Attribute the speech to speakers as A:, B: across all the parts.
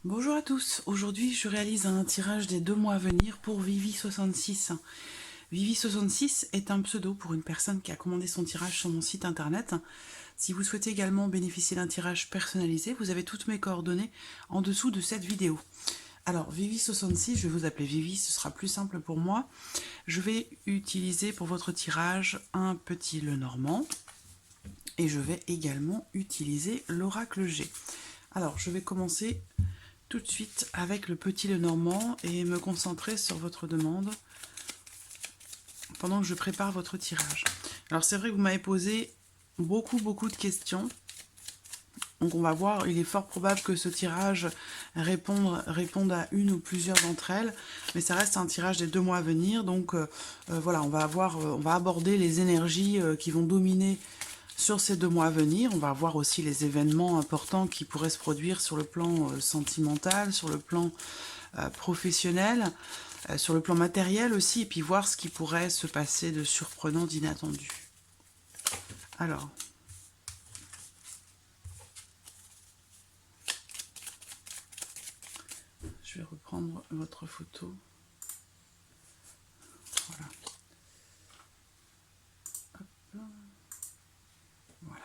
A: Bonjour à tous, aujourd'hui je réalise un tirage des 2 mois à venir pour Vivi66. Vivi66 est un pseudo pour une personne qui a commandé son tirage sur mon site internet. Si vous souhaitez également bénéficier d'un tirage personnalisé, vous avez toutes mes coordonnées en dessous de cette vidéo. Alors Vivi66, je vais vous appeler Vivi, ce sera plus simple pour moi. Je vais utiliser pour votre tirage un petit Lenormand et je vais également utiliser l'oracle G. Alors je vais commencer tout de suite avec le petit Lenormand et me concentrer sur votre demande pendant que je prépare votre tirage. Alors c'est vrai que vous m'avez posé beaucoup de questions. Donc on va voir, il est fort probable que ce tirage réponde à une ou plusieurs d'entre elles, mais ça reste un tirage des 2 mois à venir. Donc voilà, on va aborder les énergies qui vont dominer sur ces 2 mois à venir. On va voir aussi les événements importants qui pourraient se produire sur le plan sentimental, sur le plan professionnel, sur le plan matériel aussi, et puis voir ce qui pourrait se passer de surprenant, d'inattendu. Alors, je vais reprendre votre photo. Voilà. Hop. Voilà.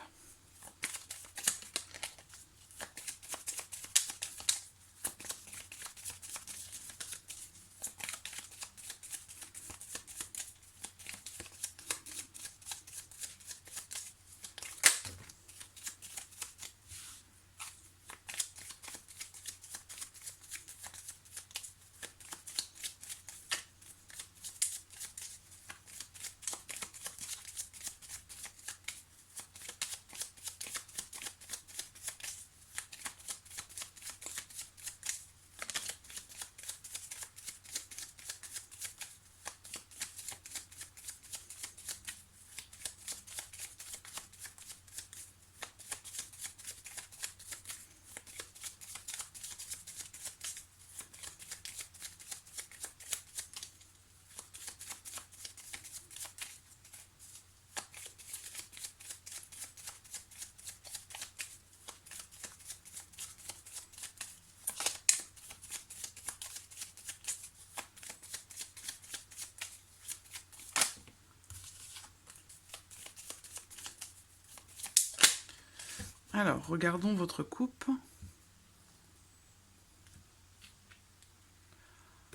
A: Alors, regardons votre coupe.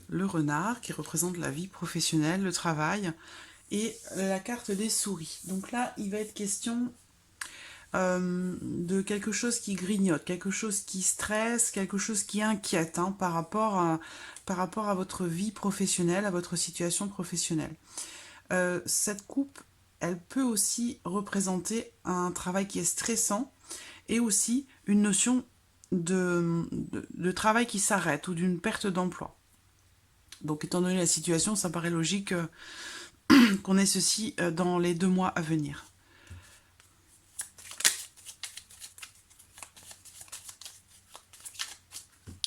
A: Le renard qui représente la vie professionnelle, le travail, et la carte des souris. Donc là, il va être question de quelque chose qui grignote, quelque chose qui stresse, quelque chose qui inquiète par rapport à votre vie professionnelle, à votre situation professionnelle. Cette coupe, elle peut aussi représenter un travail qui est stressant et aussi une notion de travail qui s'arrête ou d'une perte d'emploi. Donc étant donné la situation, ça paraît logique qu'on ait ceci dans les 2 mois à venir.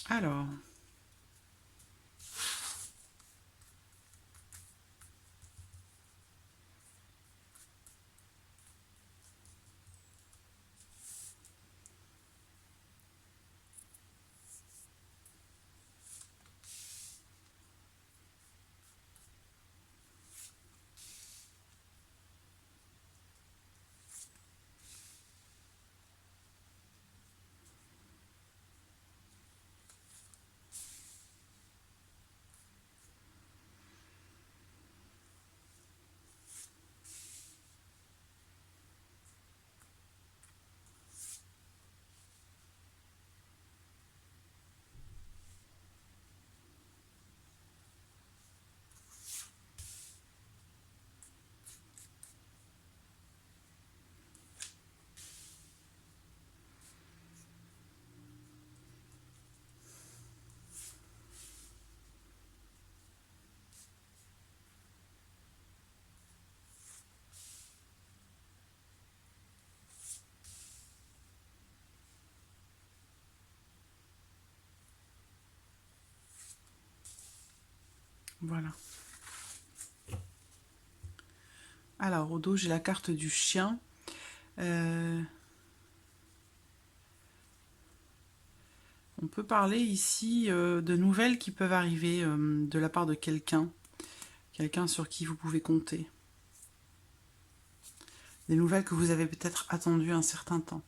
A: Alors, voilà. Alors, au dos, j'ai la carte du chien. On peut parler ici de nouvelles qui peuvent arriver de la part de quelqu'un. Quelqu'un sur qui vous pouvez compter. Des nouvelles que vous avez peut-être attendues un certain temps.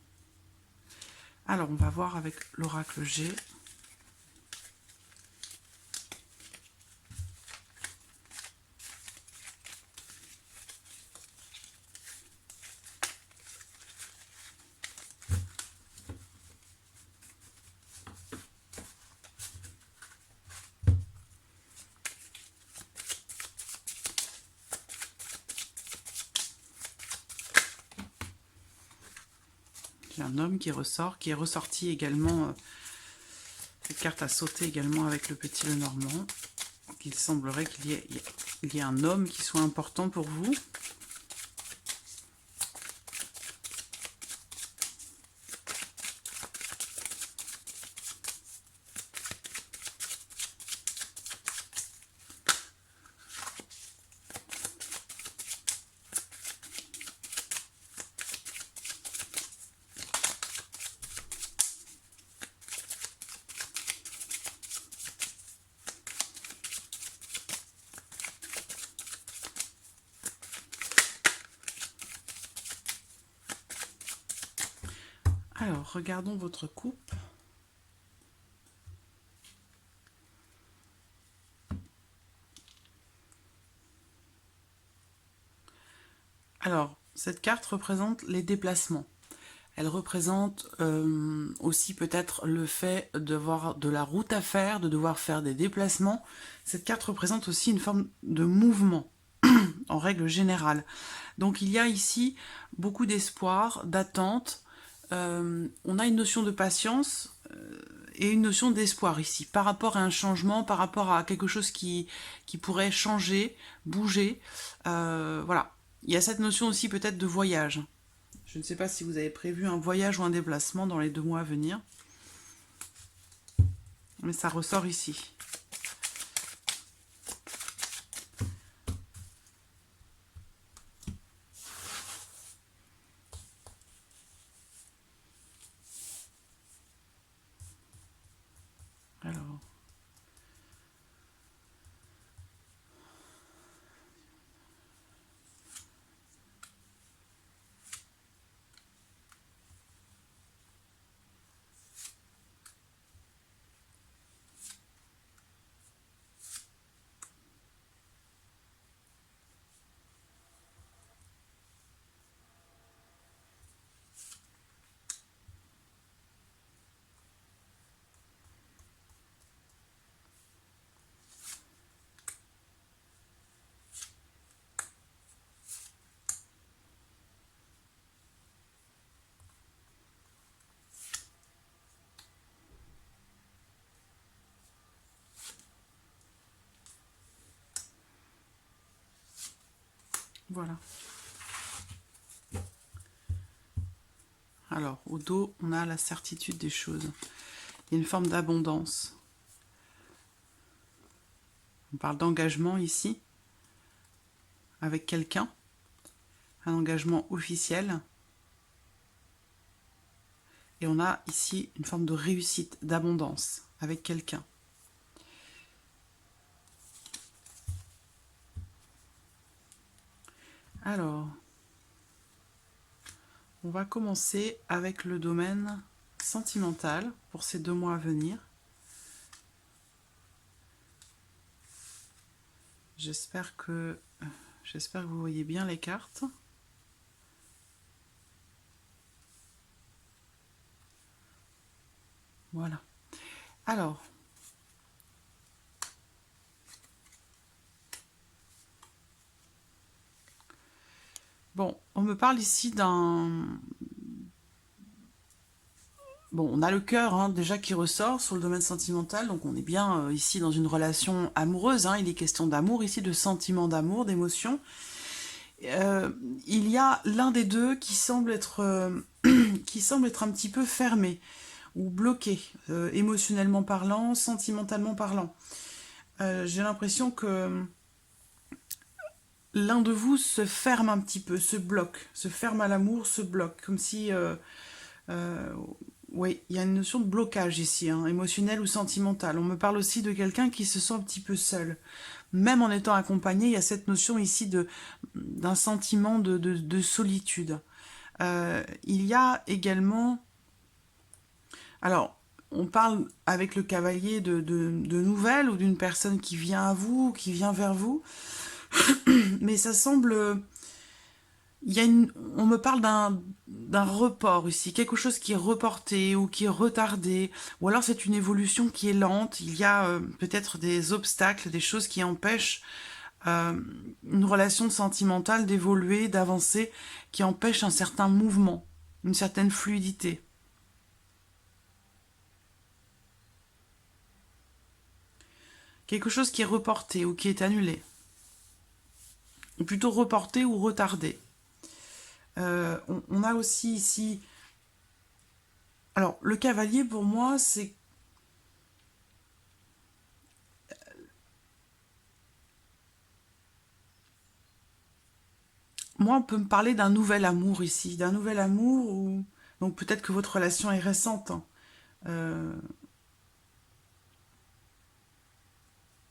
A: Alors, on va voir avec l'oracle G. J'ai un homme qui ressort, qui est ressorti également. Cette carte a sauté également avec le petit Lenormand. Donc, il semblerait qu'il y ait un homme qui soit important pour vous. Alors, regardons votre coupe. Alors, cette carte représente les déplacements. Elle représente aussi peut-être le fait d'avoir de la route à faire, de devoir faire des déplacements. Cette carte représente aussi une forme de mouvement, en règle générale. Donc il y a ici beaucoup d'espoir, d'attente. On a une notion de patience et une notion d'espoir ici, par rapport à un changement, par rapport à quelque chose qui pourrait changer, bouger. Voilà. Il y a cette notion aussi peut-être de voyage. Je ne sais pas si vous avez prévu un voyage ou un déplacement dans les 2 mois à venir. Mais ça ressort ici. Alors... Voilà. Alors, au dos, on a la certitude des choses. Il y a une forme d'abondance. On parle d'engagement ici, avec quelqu'un. Un engagement officiel. Et on a ici une forme de réussite, d'abondance, avec quelqu'un. Alors, on va commencer avec le domaine sentimental pour ces 2 mois à venir. J'espère que vous voyez bien les cartes. Voilà. Alors, bon, on me parle ici d'un... Bon, on a le cœur hein, déjà qui ressort sur le domaine sentimental, donc on est bien ici dans une relation amoureuse. Hein, il est question d'amour ici, de sentiment d'amour, d'émotion. Il y a l'un des deux qui semble être un petit peu fermé ou bloqué, émotionnellement parlant, sentimentalement parlant. J'ai l'impression que l'un de vous se ferme un petit peu, se bloque, se ferme à l'amour, se bloque, comme si Oui, il y a une notion de blocage ici, hein, émotionnel ou sentimental. On me parle aussi de quelqu'un qui se sent un petit peu seul. Même en étant accompagné, il y a cette notion ici d'un sentiment de solitude. Il y a également... Alors, on parle avec le cavalier de nouvelles ou d'une personne qui vient à vous, qui vient vers vous, mais ça semble... on me parle d'un report ici, quelque chose qui est reporté ou qui est retardé, ou alors c'est une évolution qui est lente, il y a peut-être des obstacles, des choses qui empêchent une relation sentimentale d'évoluer, d'avancer, qui empêchent un certain mouvement, une certaine fluidité. Quelque chose qui est reporté ou qui est annulé. Ou plutôt reporté ou retardé. On a aussi ici... Alors, le cavalier, pour moi, c'est... Moi, on peut me parler d'un nouvel amour ici. D'un nouvel amour où... Donc, peut-être que votre relation est récente. Hein.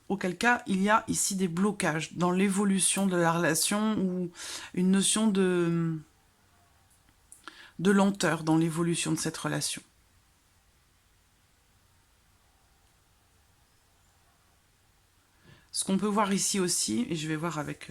A: Auquel cas, il y a ici des blocages dans l'évolution de la relation ou une notion de lenteur dans l'évolution de cette relation. Ce qu'on peut voir ici aussi, et je vais voir avec...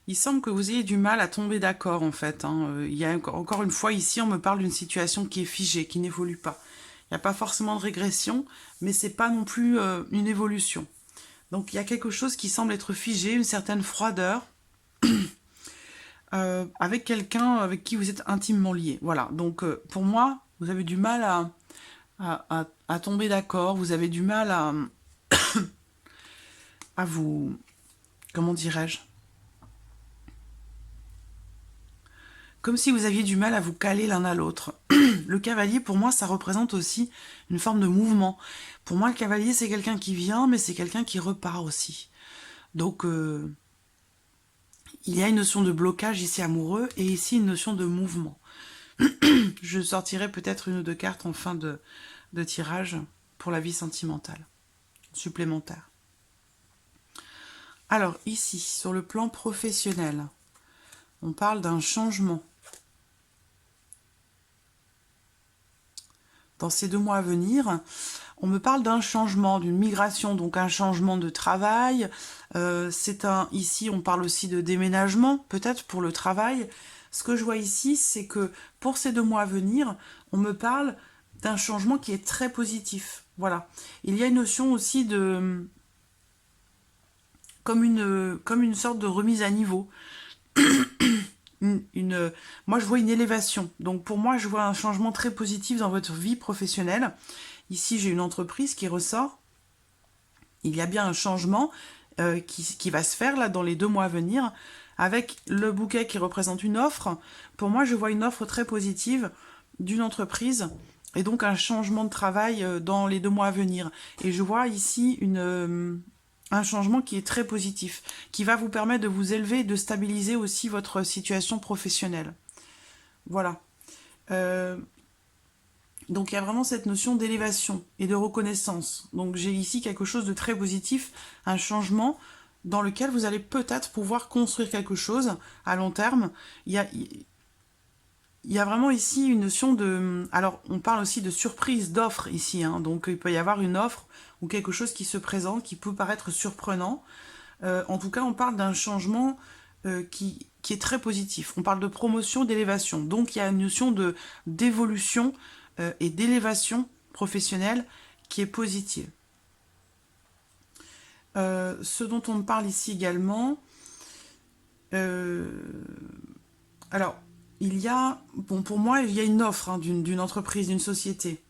A: Il semble que vous ayez du mal à tomber d'accord, en fait. Hein. Il y a encore une fois, ici, on me parle d'une situation qui est figée, qui n'évolue pas. Il n'y a pas forcément de régression, mais c'est pas non plus une évolution. Donc, il y a quelque chose qui semble être figé, une certaine froideur, avec quelqu'un avec qui vous êtes intimement lié. Voilà, donc pour moi, vous avez du mal à tomber d'accord, vous avez du mal à vous... Comment dirais-je? Comme si vous aviez du mal à vous caler l'un à l'autre. Le cavalier, pour moi, ça représente aussi une forme de mouvement. Pour moi, le cavalier, c'est quelqu'un qui vient, mais c'est quelqu'un qui repart aussi. Donc, il y a une notion de blocage ici amoureux et ici une notion de mouvement. Je sortirai peut-être une ou deux cartes en fin de tirage pour la vie sentimentale supplémentaire. Alors, ici, sur le plan professionnel, on parle d'un changement. Dans ces 2 mois à venir, on me parle d'un changement, d'une migration, donc un changement de travail. Ici, on parle aussi de déménagement, peut-être pour le travail. Ce que je vois ici, c'est que pour ces 2 mois à venir, on me parle d'un changement qui est très positif. Voilà. Il y a une notion aussi de... comme une sorte de remise à niveau. Moi, je vois une élévation. Donc, pour moi, je vois un changement très positif dans votre vie professionnelle. Ici, j'ai une entreprise qui ressort. Il y a bien un changement qui va se faire là dans les 2 mois à venir. Avec le bouquet qui représente une offre. Pour moi, je vois une offre très positive d'une entreprise. Et donc, un changement de travail dans les 2 mois à venir. Et je vois ici un changement qui est très positif, qui va vous permettre de vous élever et de stabiliser aussi votre situation professionnelle. Voilà. Donc il y a vraiment cette notion d'élévation et de reconnaissance. Donc j'ai ici quelque chose de très positif, un changement dans lequel vous allez peut-être pouvoir construire quelque chose à long terme. Il y a vraiment ici une notion de... Alors, on parle aussi de surprise, d'offre ici. Hein. Donc, il peut y avoir une offre ou quelque chose qui se présente, qui peut paraître surprenant. En tout cas, on parle d'un changement qui est très positif. On parle de promotion, d'élévation. Donc, il y a une notion d'évolution et d'élévation professionnelle qui est positive. Ce dont on me parle ici également... alors... Il y a, bon, pour moi, il y a une offre hein, d'une entreprise, d'une société.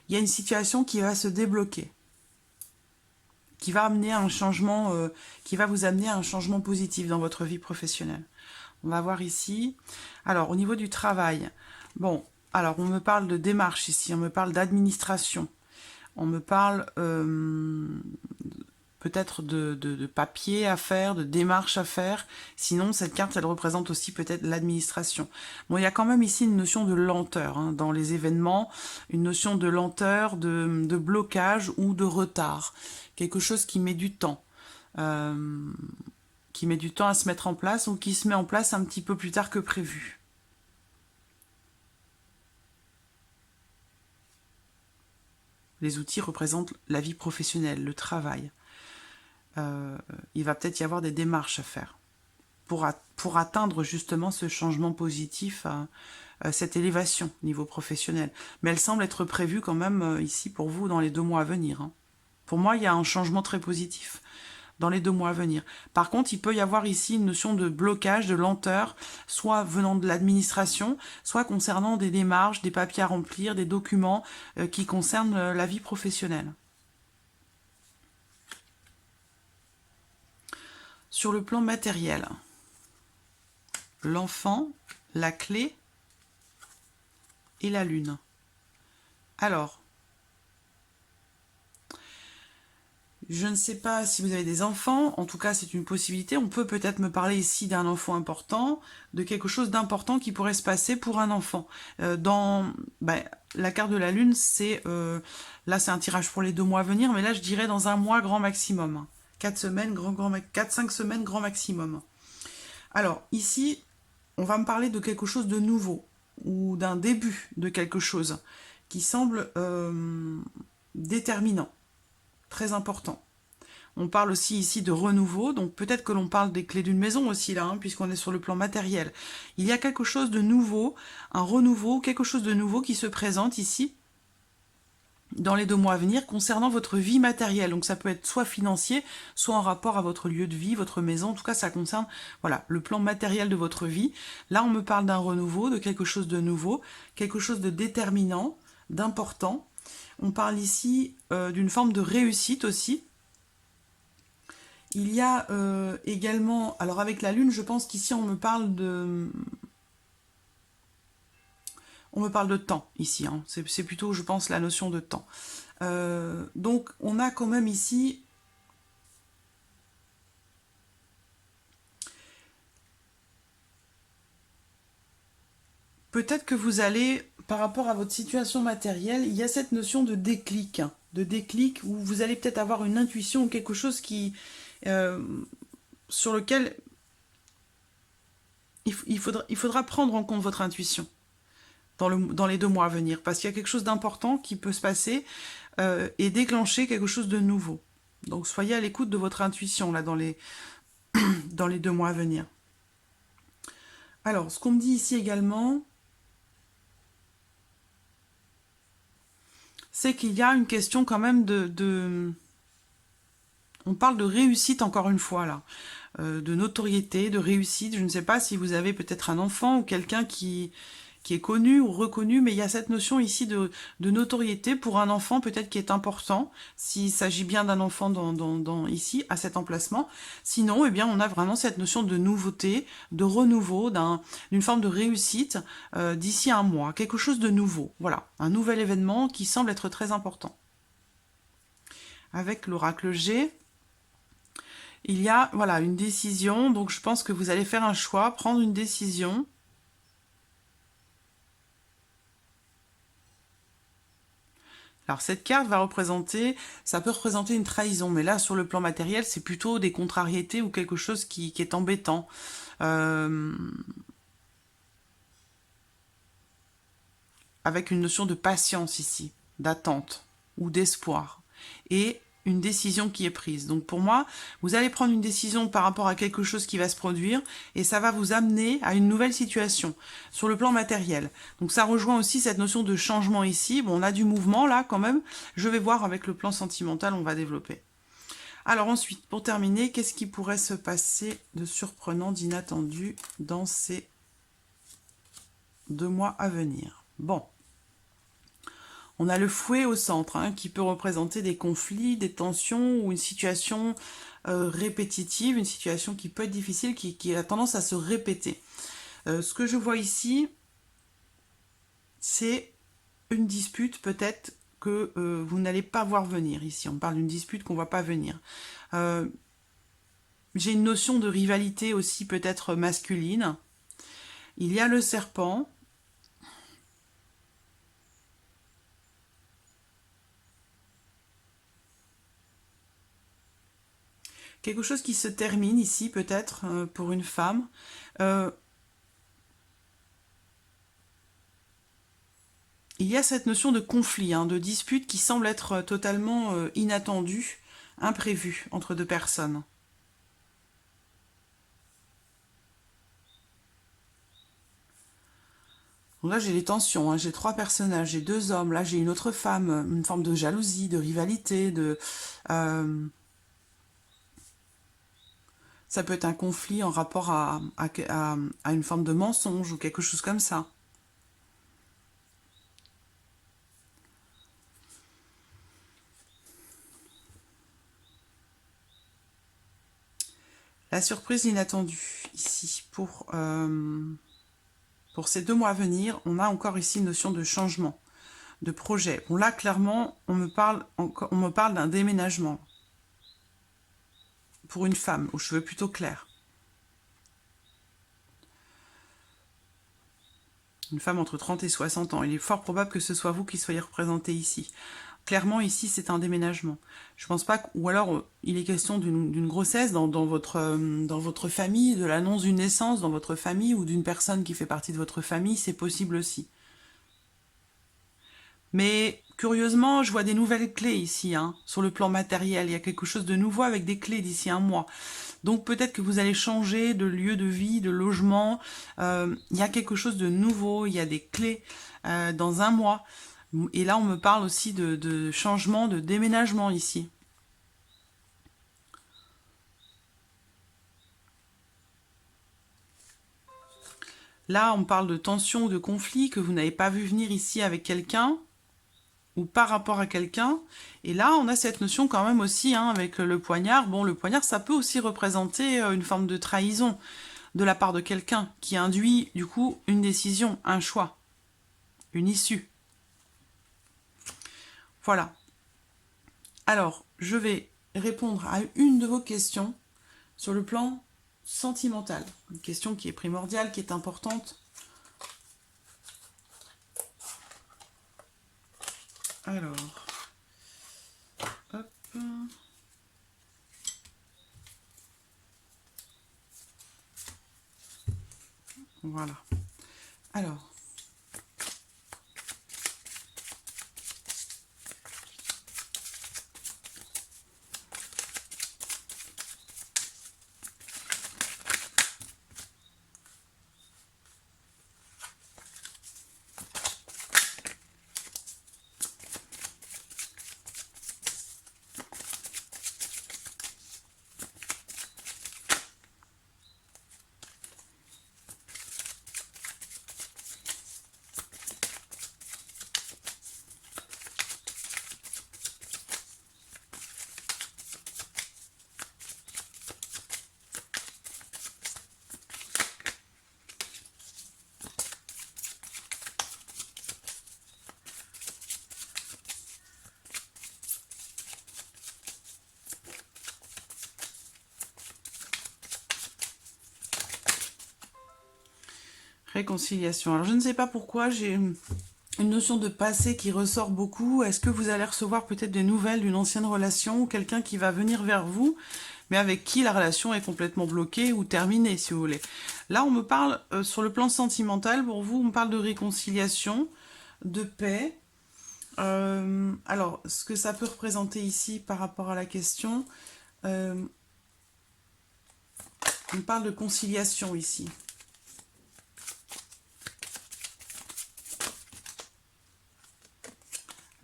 A: Il y a une situation qui va se débloquer, qui va amener un changement, qui va vous amener à un changement positif dans votre vie professionnelle. On va voir ici. Alors, au niveau du travail, bon, alors on me parle de démarche ici, on me parle d'administration. On me parle peut-être de papier à faire, de démarches à faire. Sinon, cette carte, elle représente aussi peut-être l'administration. Bon, il y a quand même ici une notion de lenteur hein, dans les événements, une notion de lenteur, de blocage ou de retard. Quelque chose qui met du temps. Qui met du temps à se mettre en place ou qui se met en place un petit peu plus tard que prévu. Les outils représentent la vie professionnelle, le travail. Il va peut-être y avoir des démarches à faire pour atteindre justement ce changement positif, cette élévation au niveau professionnel. Mais elle semble être prévue quand même ici pour vous dans les 2 mois à venir. Hein. Pour moi, il y a un changement très positif dans les 2 mois à venir. Par contre, il peut y avoir ici une notion de blocage, de lenteur, soit venant de l'administration, soit concernant des démarches, des papiers à remplir, des documents qui concernent la vie professionnelle. Sur le plan matériel, l'enfant, la clé et la lune. Alors, je ne sais pas si vous avez des enfants, en tout cas c'est une possibilité. On peut peut-être me parler ici d'un enfant important, de quelque chose d'important qui pourrait se passer pour un enfant. La carte de la lune, là c'est un tirage pour les 2 mois à venir, mais là je dirais dans un mois grand maximum. 4 semaines, 4-5 semaines grand maximum. Alors ici, on va me parler de quelque chose de nouveau, ou d'un début de quelque chose qui semble déterminant, très important. On parle aussi ici de renouveau, donc peut-être que l'on parle des clés d'une maison aussi là, hein, puisqu'on est sur le plan matériel. Il y a quelque chose de nouveau, un renouveau, quelque chose de nouveau qui se présente ici, dans les 2 mois à venir, concernant votre vie matérielle. Donc ça peut être soit financier, soit en rapport à votre lieu de vie, votre maison. En tout cas, ça concerne voilà, le plan matériel de votre vie. Là, on me parle d'un renouveau, de quelque chose de nouveau, quelque chose de déterminant, d'important. On parle ici d'une forme de réussite aussi. Il y a également... Alors avec la lune, je pense qu'ici, on me parle de... On me parle de temps ici, hein. C'est plutôt, je pense, la notion de temps. Donc, on a quand même ici... Peut-être que vous allez, par rapport à votre situation matérielle, il y a cette notion de déclic où vous allez peut-être avoir une intuition ou quelque chose qui... sur lequel il faudra prendre en compte votre intuition. Dans les 2 mois à venir, parce qu'il y a quelque chose d'important qui peut se passer et déclencher quelque chose de nouveau. Donc soyez à l'écoute de votre intuition là dans les 2 mois à venir. Alors, ce qu'on me dit ici également, c'est qu'il y a une question quand même on parle de réussite encore une fois là, de notoriété, de réussite. Je ne sais pas si vous avez peut-être un enfant ou quelqu'un qui est connu ou reconnu, mais il y a cette notion ici de notoriété pour un enfant peut-être qui est important, s'il s'agit bien d'un enfant ici, à cet emplacement. Sinon, eh bien, on a vraiment cette notion de nouveauté, de renouveau, d'une forme de réussite d'ici un mois, quelque chose de nouveau. Voilà, un nouvel événement qui semble être très important. Avec l'oracle G, il y a voilà, une décision, donc je pense que vous allez faire un choix, prendre une décision. Alors cette carte va représenter, ça peut représenter une trahison, mais là sur le plan matériel, c'est plutôt des contrariétés ou quelque chose qui est embêtant. Avec une notion de patience ici, d'attente ou d'espoir. Et une décision qui est prise. Donc pour moi, vous allez prendre une décision par rapport à quelque chose qui va se produire et ça va vous amener à une nouvelle situation sur le plan matériel. Donc ça rejoint aussi cette notion de changement ici. Bon, on a du mouvement là quand même. Je vais voir avec le plan sentimental, on va développer. Alors ensuite, pour terminer, qu'est-ce qui pourrait se passer de surprenant, d'inattendu dans ces 2 mois à venir? Bon. On a le fouet au centre, hein, qui peut représenter des conflits, des tensions ou une situation répétitive, une situation qui peut être difficile, qui a tendance à se répéter. Ce que je vois ici, c'est une dispute peut-être que vous n'allez pas voir venir ici. On parle d'une dispute qu'on ne voit pas venir. J'ai une notion de rivalité aussi peut-être masculine. Il y a le serpent. Quelque chose qui se termine ici peut-être pour une femme. Il y a cette notion de conflit, de dispute qui semble être totalement inattendue, imprévue entre deux personnes. Donc là, j'ai les tensions, j'ai 3 personnages, j'ai 2 hommes, là j'ai une autre femme, une forme de jalousie, de rivalité, ça peut être un conflit en rapport à une forme de mensonge ou quelque chose comme ça. La surprise inattendue, ici, pour ces 2 mois à venir, on a encore ici une notion de changement, de projet. Bon là, clairement, on me parle d'un déménagement. Pour une femme, aux cheveux plutôt clairs. Une femme entre 30 et 60 ans. Il est fort probable que ce soit vous qui soyez représenté ici. Clairement, ici, c'est un déménagement. Je pense pas ou alors, il est question d'une grossesse dans votre famille, de l'annonce d'une naissance dans votre famille ou d'une personne qui fait partie de votre famille, c'est possible aussi. Mais curieusement, je vois des nouvelles clés ici, sur le plan matériel. Il y a quelque chose de nouveau avec des clés d'ici un mois. Donc peut-être que vous allez changer de lieu de vie, de logement. Il y a quelque chose de nouveau, il y a des clés dans un mois. Et là, on me parle aussi de changement, de déménagement ici. Là, on parle de tension ou de conflit que vous n'avez pas vu venir ici avec quelqu'un ou par rapport à quelqu'un. Et là, on a cette notion quand même aussi avec le poignard. Bon, le poignard, ça peut aussi représenter une forme de trahison de la part de quelqu'un qui induit, du coup, une décision, un choix, une issue. Voilà. Alors, je vais répondre à une de vos questions sur le plan sentimental. Une question qui est primordiale, qui est importante. Alors, hop. Voilà. Alors, réconciliation. Alors, je ne sais pas pourquoi j'ai une notion de passé qui ressort beaucoup. Est-ce que vous allez recevoir peut-être des nouvelles d'une ancienne relation ou quelqu'un qui va venir vers vous, mais avec qui la relation est complètement bloquée ou terminée, si vous voulez. Là, on me parle, sur le plan sentimental, pour vous, on me parle de réconciliation, de paix. Alors, ce que ça peut représenter ici par rapport à la question, on parle de conciliation ici.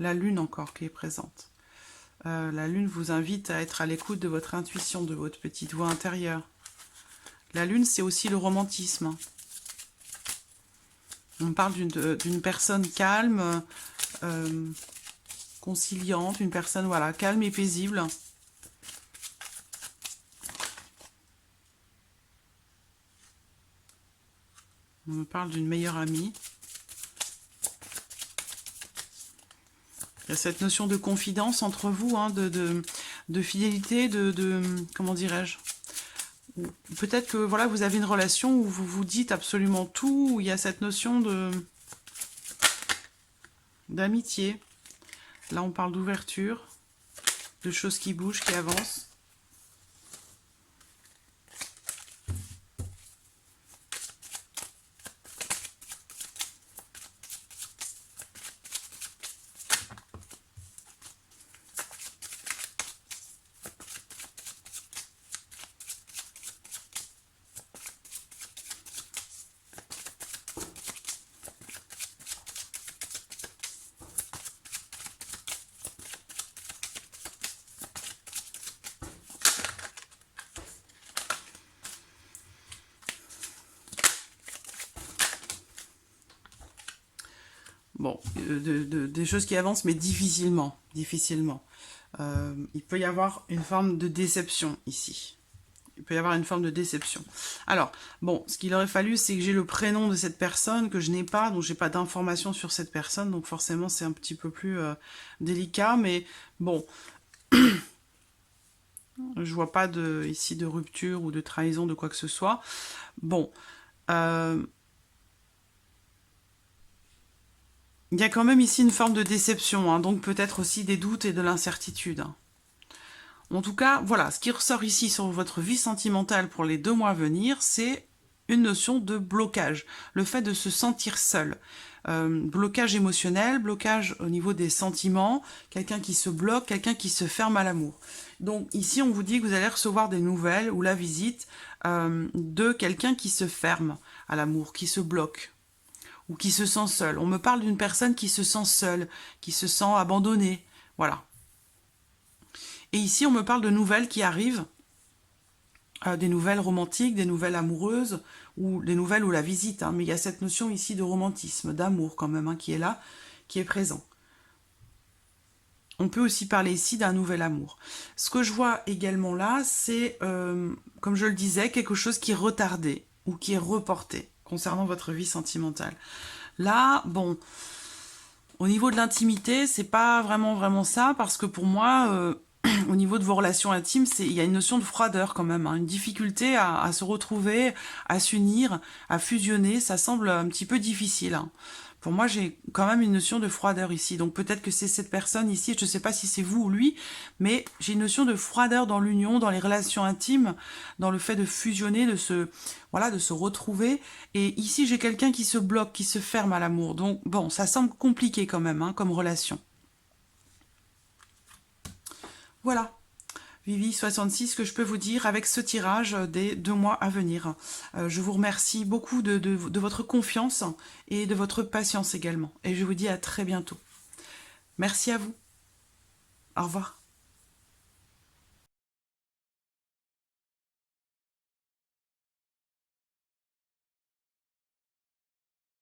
A: La lune encore qui est présente. La lune vous invite à être à l'écoute de votre intuition, de votre petite voix intérieure. La lune, c'est aussi le romantisme. On parle d'une personne calme, conciliante, une personne voilà, calme et paisible. On me parle d'une meilleure amie. Il y a cette notion de confidence entre vous, hein, de fidélité, comment dirais-je, peut-être que voilà, vous avez une relation où vous vous dites absolument tout, où il y a cette notion d'amitié. Là, on parle d'ouverture, de choses qui bougent, qui avancent. Bon, des choses qui avancent, mais difficilement. Il peut y avoir une forme de déception ici. Il peut y avoir une forme de déception. Alors, bon, ce qu'il aurait fallu, c'est que j'ai le prénom de cette personne que je n'ai pas, donc j'ai pas d'informations sur cette personne, donc forcément c'est un petit peu plus délicat, mais bon, je vois pas ici de rupture ou de trahison, de quoi que ce soit. Bon, il y a quand même ici une forme de déception, hein, donc peut-être aussi des doutes et de l'incertitude. En tout cas, voilà, ce qui ressort ici sur votre vie sentimentale pour les 2 mois à venir, c'est une notion de blocage, le fait de se sentir seul. Blocage émotionnel, blocage au niveau des sentiments, quelqu'un qui se bloque, quelqu'un qui se ferme à l'amour. Donc ici, on vous dit que vous allez recevoir des nouvelles ou la visite de quelqu'un qui se ferme à l'amour, qui se bloque ou qui se sent seul. On me parle d'une personne qui se sent seule, qui se sent abandonnée, voilà. Et ici, on me parle de nouvelles qui arrivent, des nouvelles romantiques, des nouvelles amoureuses, ou des nouvelles ou la visite. Hein, mais il y a cette notion ici de romantisme, d'amour quand même, hein, qui est là, qui est présent. On peut aussi parler ici d'un nouvel amour. Ce que je vois également là, c'est, comme je le disais, quelque chose qui est retardé ou qui est reporté concernant votre vie sentimentale. Là, bon, au niveau de l'intimité, c'est pas vraiment ça, parce que pour moi... au niveau de vos relations intimes, il y a une notion de froideur quand même, hein, une difficulté à se retrouver, à s'unir, à fusionner, ça semble un petit peu difficile. Hein. Pour moi, j'ai quand même une notion de froideur ici, donc peut-être que c'est cette personne ici, je ne sais pas si c'est vous ou lui, mais j'ai une notion de froideur dans l'union, dans les relations intimes, dans le fait de fusionner, de se retrouver, et ici j'ai quelqu'un qui se bloque, qui se ferme à l'amour, donc bon, ça semble compliqué quand même, hein, comme relation. Voilà, Vivi 66, que je peux vous dire avec ce tirage des 2 mois à venir. Je vous remercie beaucoup de votre confiance et de votre patience également. Et je vous dis à très bientôt. Merci à vous. Au revoir.